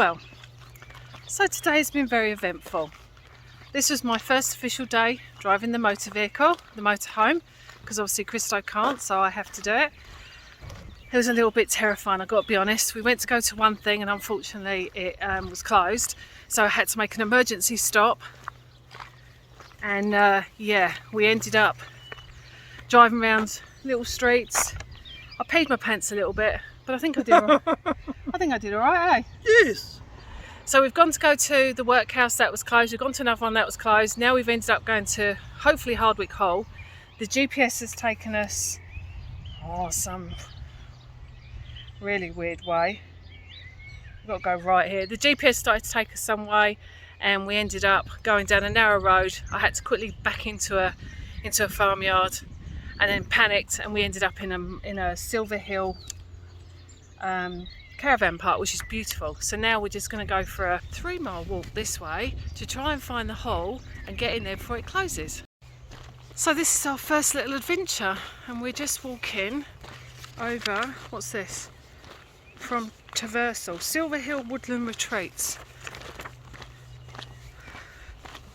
Well, so today has been very eventful. This was my first official day driving the motor vehicle, the motorhome, because obviously Christo can't, so I have to do it. It was a little bit terrifying, I've got to be honest. We went to go to one thing and unfortunately it was closed, so I had to make an emergency stop. And yeah, we ended up driving around little streets. I peed my pants a little bit, but I think I did all right. I think I did all right, eh? Yes. So we've gone to go to the workhouse that was closed. We've gone to another one that was closed. Now we've ended up going to hopefully Hardwick Hall. The GPS has taken us some really weird way. We've got to go right here. The GPS started to take us some way and we ended up going down a narrow road. I had to quickly back into a farmyard and then panicked, and we ended up in a Silver Hill caravan park, which is beautiful. So now we're just going to go for a 3-mile walk this way to try and find the hall and get in there before it closes. So this is our first little adventure, and we're just walking over, what's this? From Traversal, Silver Hill Woodland Retreats.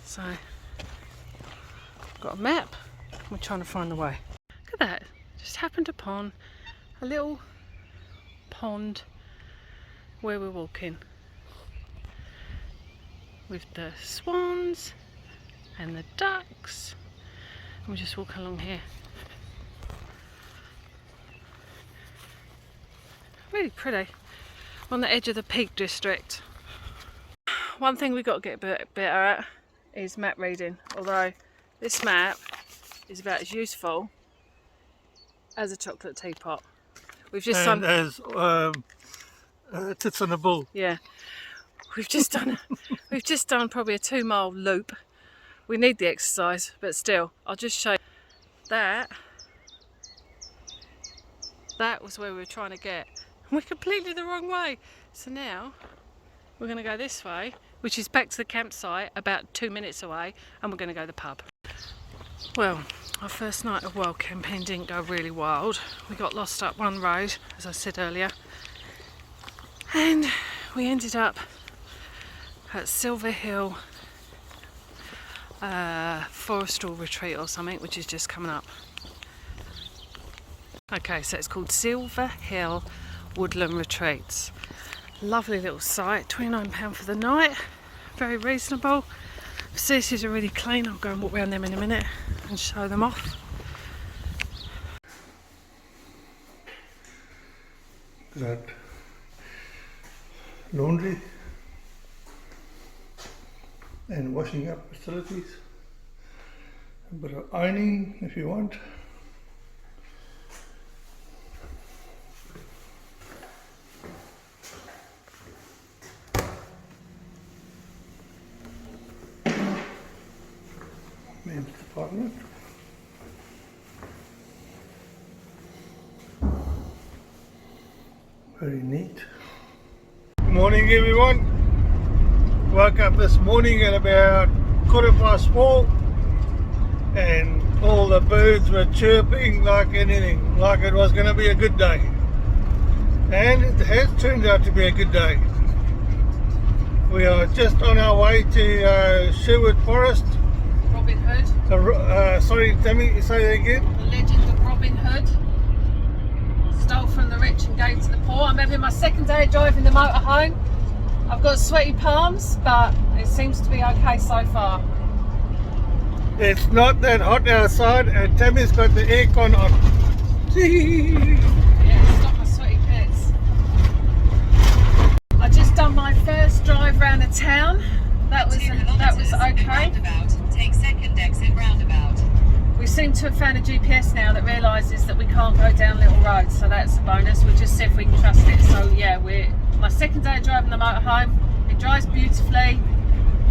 So, got a map, we're trying to find the way. Look at that, just happened upon a little pond where we're walking. With the swans and the ducks. And we're just walking along here. Really pretty. On the edge of the Peak District. One thing we've got to get a bit better at is map reading. Although this map is about as useful as a chocolate teapot. We've just and as tits on a bull. Yeah. We've just done probably a 2-mile loop. We need the exercise, but still, I'll just show you that. That was where we were trying to get. We're completely the wrong way. So now we're going to go this way, which is back to the campsite, about 2 minutes away, and we're going to go to the pub. Well, our first night of wild camping didn't go really wild. We got lost up one road, as I said earlier, and we ended up at Silver Hill Forestal Retreat or something, which is just coming up. Okay, so it's called Silver Hill Woodland Retreats. Lovely little site, £29 for the night, very reasonable. Facilities are really clean. I'll go and walk around them in a minute and show them off. Got laundry and washing up facilities. A bit of ironing if you want. Men's department. Very neat. Good morning everyone. Woke up this morning at about 4:15 and all the birds were chirping like anything, like it was going to be a good day. And it has turned out to be a good day. We are just on our way to Sherwood Forest. Robin Hood. Sorry, Tammy, say that again. The legend of Robin Hood. Stole from the rich and gave to the poor. I'm having my second day of driving the motorhome. I've got sweaty palms, but it seems to be okay so far. It's not that hot outside and Tammy's got the aircon on. Yeah, stop my sweaty pits. I just done my first drive around the town. That was okay. Take second exit roundabout. We seem to have found a GPS now that realises that we can't go down little roads, so that's a bonus. We'll just see if we can trust it. So yeah, my second day of driving the motorhome. It drives beautifully.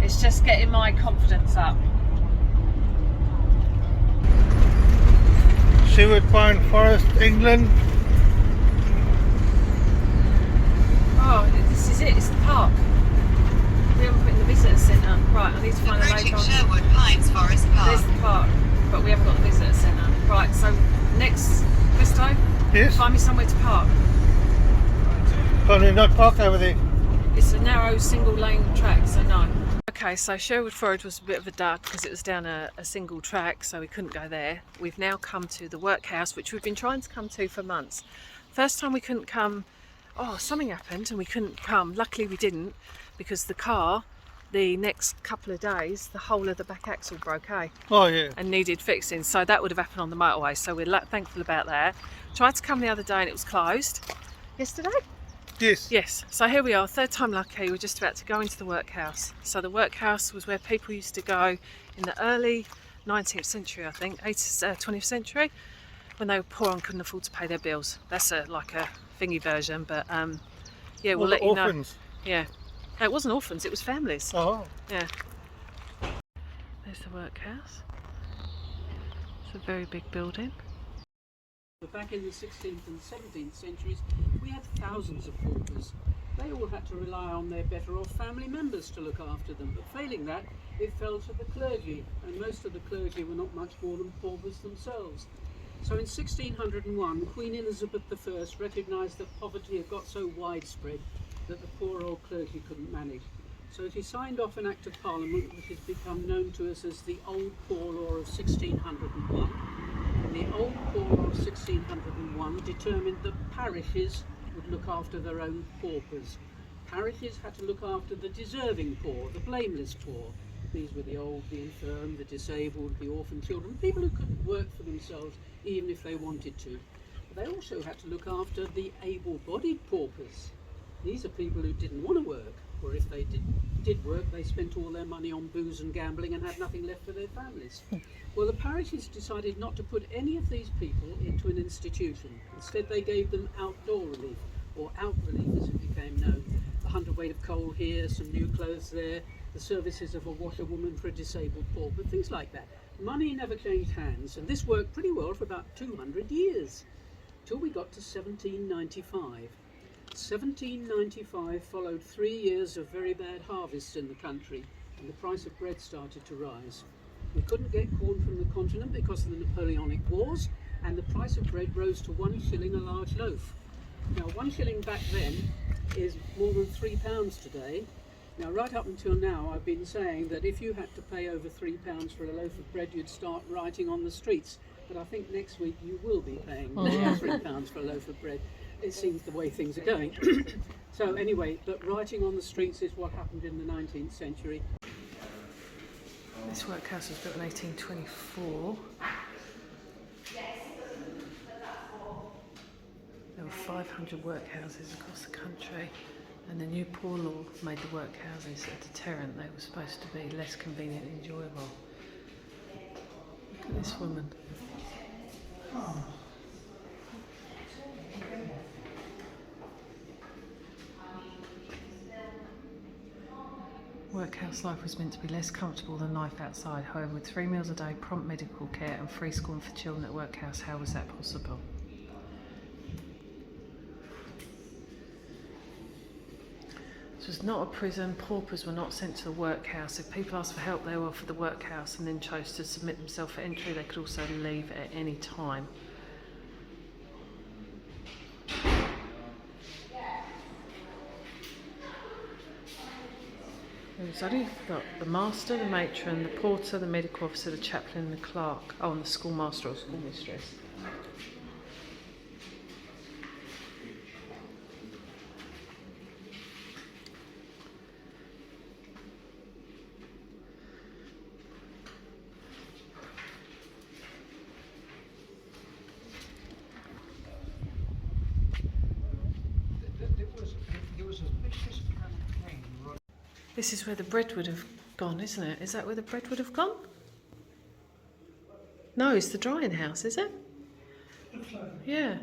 It's just getting my confidence up. Sherwood Forest, England. Oh, this is it. It's the park. We haven't put in the visitor centre. Right, I need to find a Approaching local. Sherwood Pines Forest Park. There's the park, but we haven't got the visitor centre. Right, so next, Christo, Yes? find me somewhere to park. Can we not park over there? It's a narrow single lane track, so no. Okay, so Sherwood Forest was a bit of a dud because it was down a single track, so we couldn't go there. We've now come to the workhouse, which we've been trying to come to for months. First time we couldn't come, something happened and we couldn't come. Luckily we didn't, because the car, the next couple of days, the whole of the back axle broke, Oh yeah. and needed fixing. So that would have happened on the motorway, so we're thankful about that. Tried to come the other day and it was closed. Yesterday? Yes. Yes, so here we are, third time lucky. We're just about to go into the workhouse. So the workhouse was where people used to go in the early 19th century, I think, 20th century, when they were poor and couldn't afford to pay their bills. That's like a thingy version, but yeah, we'll let you know. Orphans. Yeah, no, it wasn't orphans, it was families. Oh. Yeah. There's the workhouse. It's a very big building. But back in the 16th and 17th centuries, we had thousands of paupers. They all had to rely on their better off family members to look after them, but failing that, it fell to the clergy, and most of the clergy were not much more than paupers themselves. So in 1601, Queen Elizabeth I recognised that poverty had got so widespread that the poor old clergy couldn't manage. So she signed off an Act of Parliament which has become known to us as the Old Poor Law of 1601. The Old Poor Law of 1601 determined that parishes would look after their own paupers. Parishes had to look after the deserving poor, the blameless poor. These were the old, the infirm, the disabled, the orphan children, people who couldn't work for themselves even if they wanted to. But they also had to look after the able-bodied paupers. These are people who didn't want to work, or if they did work, they spent all their money on booze and gambling and had nothing left for their families. Well, the parishes decided not to put any of these people into an institution. Instead, they gave them outdoor relief, or out relief as it became known. A hundredweight of coal here, some new clothes there, the services of a washerwoman for a disabled pauper, things like that. Money never changed hands, and this worked pretty well for about 200 years, till we got to 1795. 1795 followed 3 years of very bad harvests in the country, and the price of bread started to rise. We couldn't get corn from the continent because of the Napoleonic Wars, and the price of bread rose to 1 shilling a large loaf. Now 1 shilling back then is more than £3 today. Now right up until now I've been saying that if you had to pay over £3 for a loaf of bread, you'd start writing on the streets. But I think next week you will be paying £3 for a loaf of bread. It seems the way things are going. So anyway, but writing on the streets is what happened in the 19th century. This workhouse was built in 1824. There were 500 workhouses across the country, and the new poor law made the workhouses a deterrent. They were supposed to be less convenient and enjoyable. Look at this woman. Workhouse life was meant to be less comfortable than life outside. However, with 3 meals a day, prompt medical care and free schooling for children at workhouse, how was that possible? This was not a prison. Paupers were not sent to the workhouse. If people asked for help, they were offered the workhouse and then chose to submit themselves for entry. They could also leave at any time. We've only got the master, the matron, the porter, the medical officer, the chaplain and the clerk. Oh, and the schoolmaster or schoolmistress. This is where the bread would have gone, isn't it? Is that where the bread would have gone? No, it's the drying house, is it? Yeah.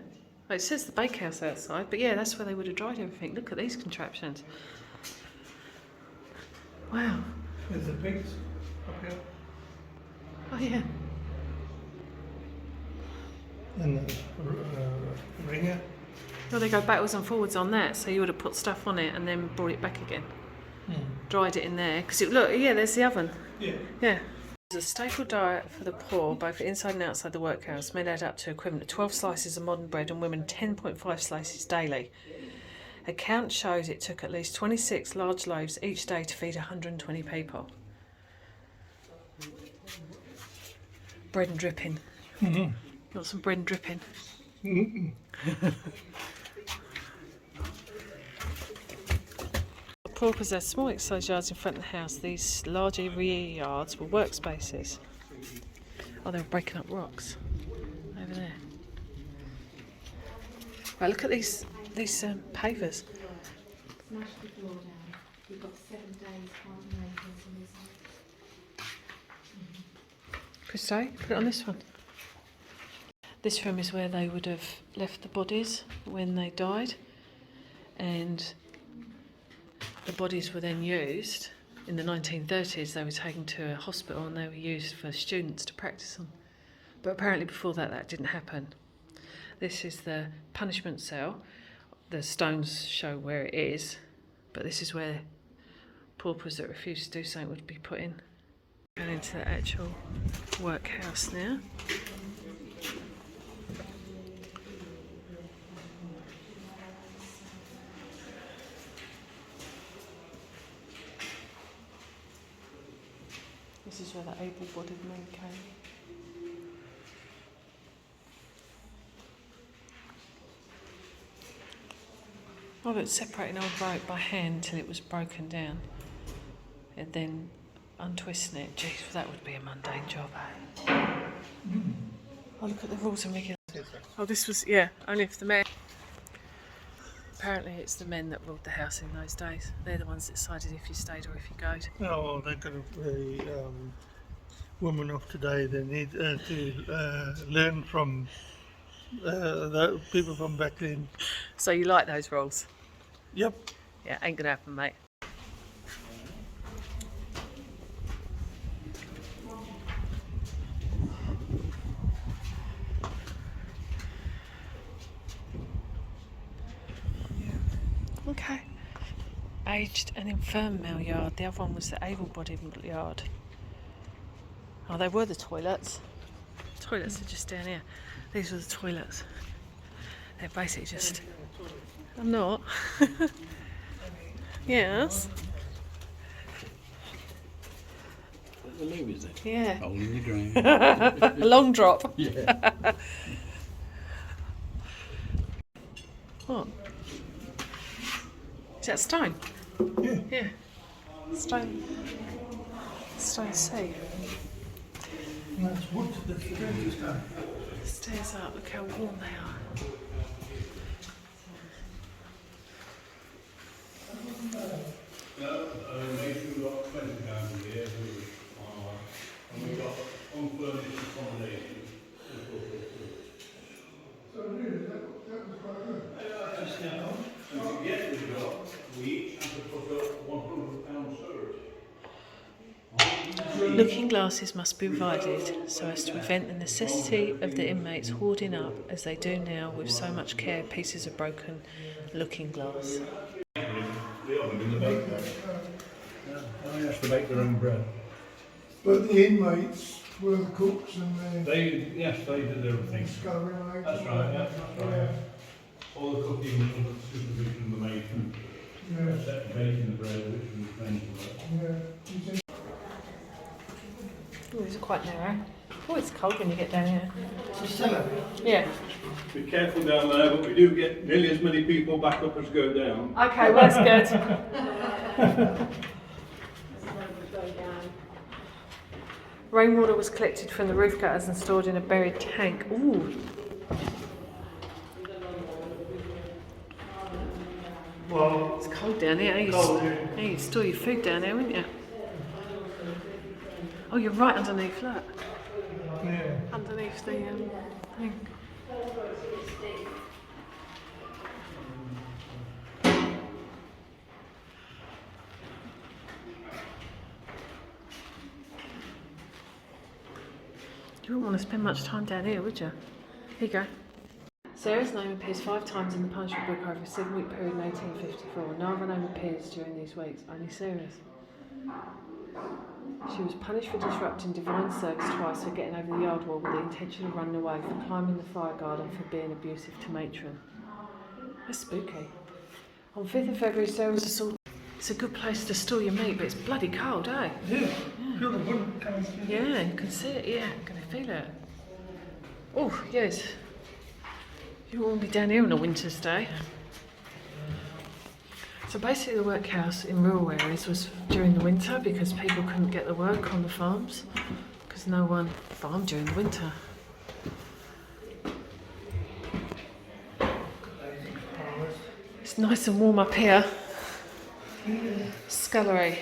Well, it says the bakehouse outside, but yeah, that's where they would have dried everything. Look at these contraptions. Wow. There's the pigs up here. Oh yeah. And the ringer. Well, they go backwards and forwards on that, so you would have put stuff on it and then brought it back again. Dried it in there, because look, yeah, there's the oven. Yeah. Yeah. There's a staple diet for the poor, both inside and outside the workhouse, may add up to equivalent to 12 slices of modern bread and women 10.5 slices daily. Account shows it took at least 26 large loaves each day to feed 120 people. Bread and dripping. You want some bread and dripping? Paupers had small exercise yards in front of the house. These large rear yards were workspaces. Oh, they were breaking up rocks over there. Right, look at these pavers. Smashed the floor down. We've got 7 days, can't make it. Christo, put it on this one. This room is where they would have left the bodies when they died, and the bodies were then used. In the 1930s, they were taken to a hospital and they were used for students to practice on. But apparently before that, that didn't happen. This is the punishment cell. The stones show where it is, but this is where paupers that refuse to do something would be put in. Going into the actual workhouse now. This is where the able-bodied men came. Oh, but separating old rope by hand till it was broken down, and then untwisting it. Geez, that would be a mundane job, eh? Oh, look at the rules and regulations. Oh, this was, yeah, only for the men. Apparently it's the men that ruled the house in those days. They're the ones that decided if you stayed or if you goed. Oh, well, they've got the women of today. They need to learn from the people from back then. So you like those rules? Yep. Yeah, ain't gonna happen, mate. Okay. Aged and infirm male yard. The other one was the able-bodied yard. Oh, they were the toilets. Toilets are just down here. These were the toilets. They're basically just... I'm not. Yes. The loo, is it? Yeah. Hole in the ground. A long drop. Yeah. What? Is that stone? Yeah. Yeah. Stone. Stone sea. That's wood. That's the dirty stuff. Stairs up. Look how warm they are. We've got 20 pounds a year, and we've got unfurnished accommodation. So really, that was quite good. Just now, and to get the job, we each have to put up £100 storage. Looking glasses must be provided so as to prevent the necessity of the inmates hoarding up, as they do now with so much care, pieces of broken looking glass. The oven in the baker. I have to make their own bread. But the inmates were the cooks and the Yes, they did everything. scullery maids. That's right, yeah, that's right. All the cooking under the supervision of the matron. Yeah, Except baking the bread, which was mentioned. yeah. Oh, these are quite narrow. Oh, it's cold when you get down here. It's a cellar. Yeah. Be careful down there, but we do get nearly as many people back up as go down. Okay, well that's good. Rainwater was collected from the roof gutters and stored in a buried tank. Ooh. Well, It's cold down here. Cold, yeah. Yeah, you'd store your food down there, wouldn't you? Oh, you're right underneath, look. yeah. Underneath the thing. You wouldn't want to spend much time down here, would you? Here you go. Sarah's name appears 5 times in the punishment book over a 7-week period in 1854. No other name appears during these weeks, only Sarah's. She was punished for disrupting divine service twice, for getting over the yard wall with the intention of running away, for climbing the fire guard, and for being abusive to matron. That's spooky. On 5th of February, Sarah was assaulted. It's a good place to store your meat, but it's bloody cold, eh? Yeah. Feel the wind coming through. Yeah, you can see it, yeah. Can I feel it? Oh, yes. You won't be down here on a winter's day. So basically the workhouse in rural areas was during the winter because people couldn't get the work on the farms because no one farmed during the winter. It's nice and warm up here. Scullery.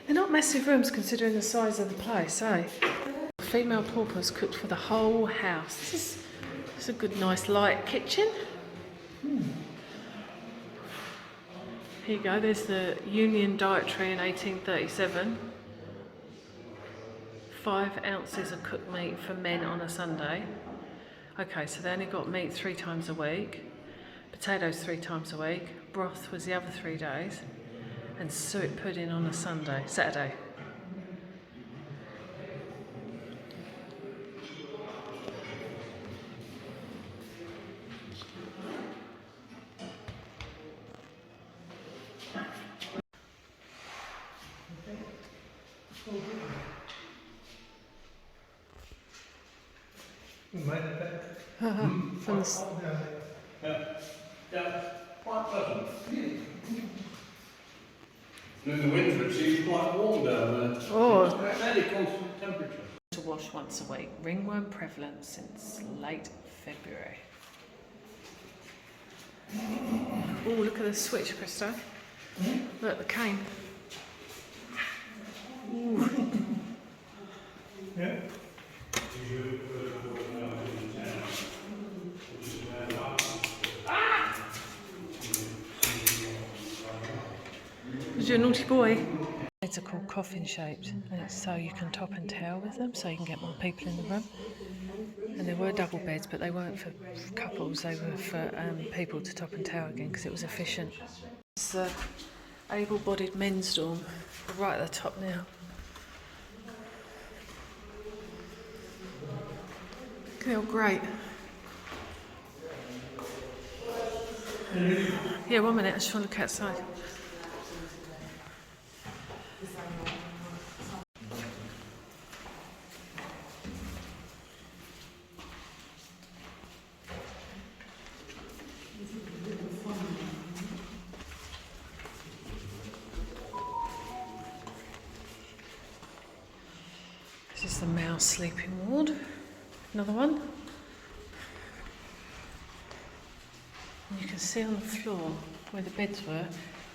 They're not massive rooms considering the size of the place, eh? Female paupers cooked for the whole house. This is a good, nice, light kitchen. Here you go, there's the Union Dietary in 1837. 5 ounces of cooked meat for men on a Sunday. Okay, so they only got meat 3 times a week, potatoes 3 times a week, broth was the other 3 days, and suet pudding on a Saturday. From the Yeah, quite pleasant. And in the winter it seems quite warm down there. Oh. Fairly constant temperature. to wash once a week. Ringworm prevalent since late February. Oh, look at the switch, Christo. Look, the cane. Ooh. Yeah. Was you a naughty boy? Beds are called coffin shaped, and it's so you can top and tail with them, so you can get more people in the room. And there were double beds, but they weren't for couples, they were for people to top and tail again because it was efficient. It's the able-bodied men's dorm, right at the top now. They're great. Yeah, 1 minute, I just want to look outside. This is the male sleeping ward. Another one. And you can see on the floor where the beds were,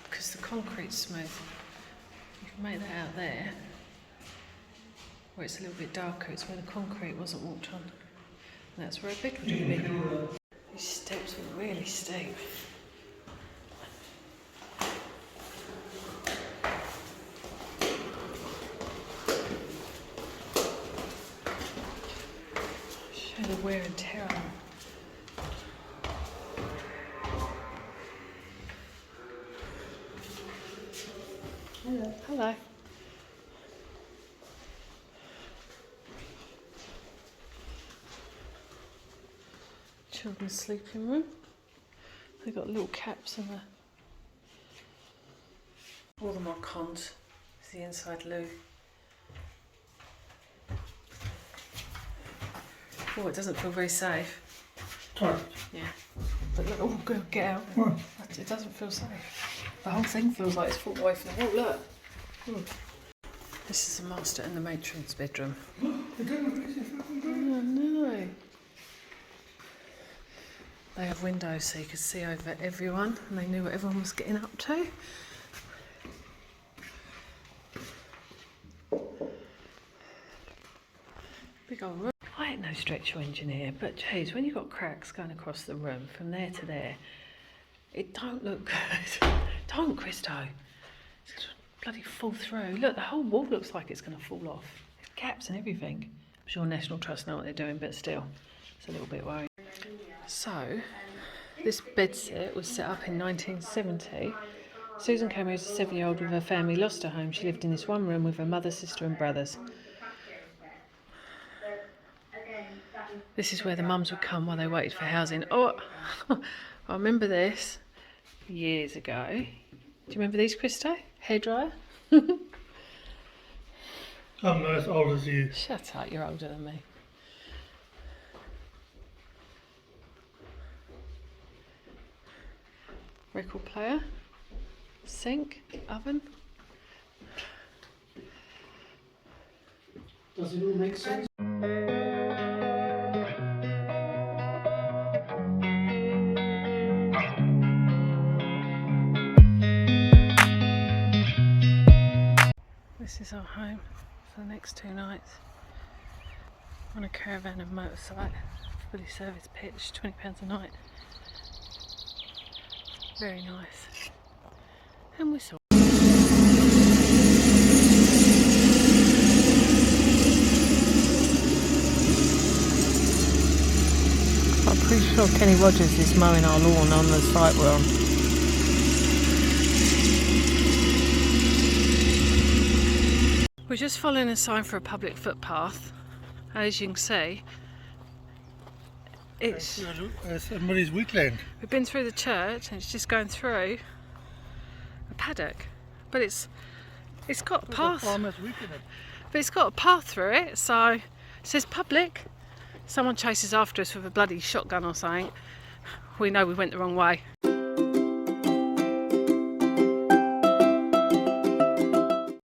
because the concrete's smooth. You can make that out there, where it's a little bit darker. It's where the concrete wasn't walked on. And that's where a bed would have been. These steps were really steep. Show the wear and tear on them. Hello. Hello. Children's sleeping room. They've got little caps in there. All the more cons. It's the inside loo. Oh, it doesn't feel very safe. Tight. Yeah. But look, oh, go get out. What? It doesn't feel safe. The whole thing feels like it's full away from the wall. Look. Oh. This is the master and the matron's bedroom. They don't have easy fucking going. Oh no. They have windows so you could see over everyone and they knew what everyone was getting up to. Big old room. I ain't no structural engineer, but geez, when you've got cracks going across the room from there to there, it don't look good. Don't, Christo. It's going to bloody fall through. Look, the whole wall looks like it's going to fall off. There's gaps and everything. I'm sure National Trust know what they're doing, but still, it's a little bit worrying. So, this bed set was set up in 1970. Susan came here as a 7-year-old with her family, lost her home. She lived in this one room with her mother, sister and brothers. This is where the mums would come while they waited for housing. Oh, I remember this. years ago. Do you remember these, Christo? Hairdryer? I'm not as old as you. Shut up, you're older than me. Record player, sink, oven. Does it all make sense? This is our home for the next 2 nights. On a caravan and motorsite, fully service pitch, £20 a night. Very nice. And we saw. I'm pretty sure Kenny Rogers is mowing our lawn on the site we're on. We're just following a sign for a public footpath. As you can see, it's Somebody's wheatland. we've been through the church and it's just going through a paddock, but it's got a path. Farmer's wheat in it. But it's got a path through it, so it says public. Someone chases after us with a bloody shotgun or something. We know we went the wrong way.